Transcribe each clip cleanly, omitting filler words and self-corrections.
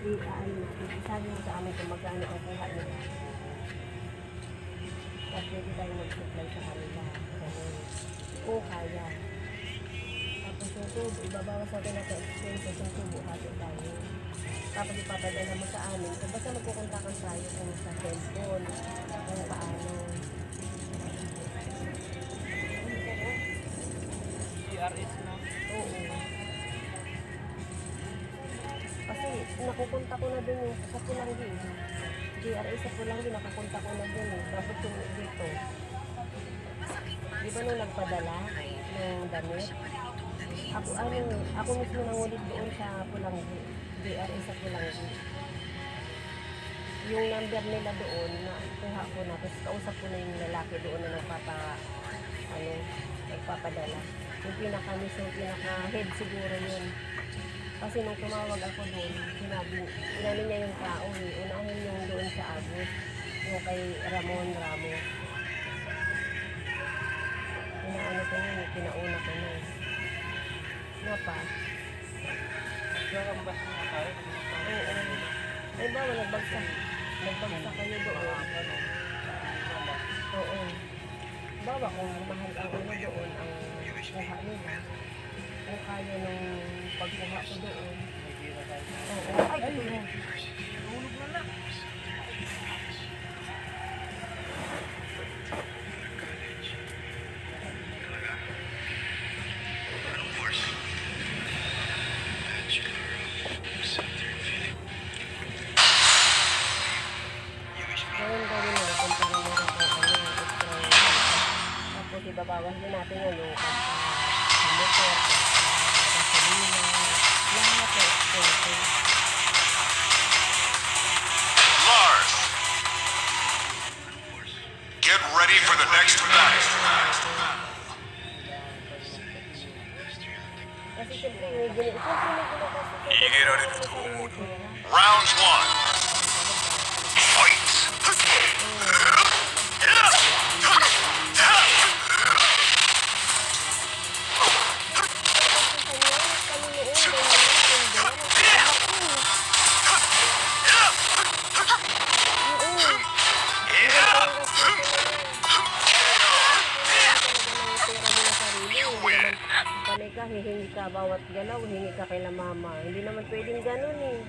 Sabi mo sa amin kung magkano ang kuha nila. Tapos pwede tayo mag-supply sa kanila. Oo, kaya. Tapos yung tubo, ibabawas natin na sa expenses yung tubo, hati tayo. Tapos ipapadala mo sa amin. Kung basta magkukontakan tayo kung sa cellphone, kung paano. GRS na. Oo. Kasi nakukunta ko na dun yung sa Pulanggi. GRS sa Pulanggi, nakakunta ko na dun eh. Tapos yung dito. Di ba nung nagpadala ng damit? Ako mismo nangulit doon sa Pulanggi. GRS sa Pulanggi. Yung number nila doon, na kuha ko na. Tapos kausap ko na yung lalaki doon na nagpapadala. Yung pinaka-head siguro yun. Kasi nung tumawag ako doon, sinabi niya yung tao eh. Unahin yung doon sa Agus. Yung kay Ramon Ramos. Inaano ko yun, pinauna ko na. Napa? Nagkakambas na tayo. Oo. Ay ba, nagbagsak. Nagbagsak kayo doon. Oo. Bawa kung mahal ang ano doon, ang kuha nila. Kung kaya nung pagkuha ko doon. Oo. Ay, Tulog na lang. ngayon gawin na, kung parang meron kang extra. Tapos ibabawas din natin yung sa motor, sa gasolina, lahat ng expenses. Lars, get ready for the next battle. Kasi siyempre, may ginagawa. Round one. Fight. Panay ka, hihingi ka bawat galaw, hihingi ka kay la mama. Hindi naman pwedeng ganun eh.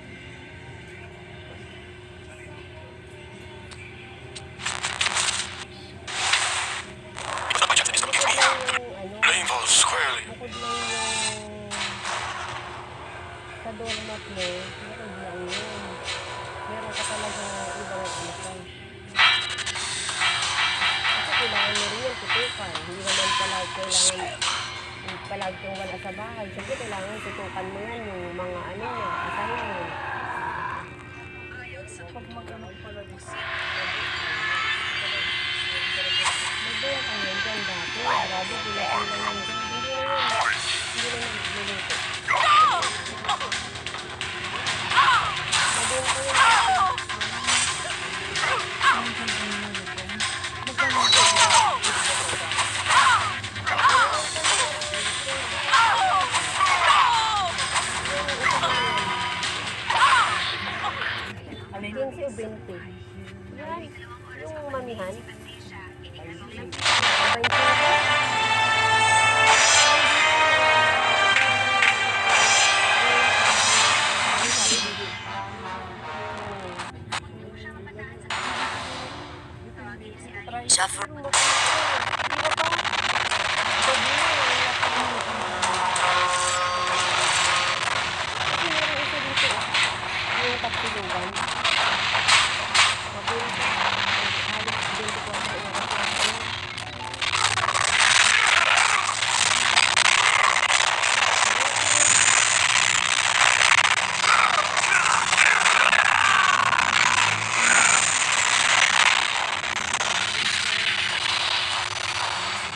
Rainbow squarely. Bukod lang yung sa doormat mo, bukod lang yun. Meron ka talaga ibang ano. Kasi kailangan mo rin yung tutukan. Hindi naman palagi kang wala sa bahay. Kasi kailangan tutukan mo yan yung mga ano niya, asahin mo. Pag mag-ano pala this. Magdala ka yan dyan dati. Grabe, pila-pila yan dyan. Hindi na yun. Hindi na nagluluto. Magdala ka yan. Alin? 15 o 20. Yan, yung mamihan.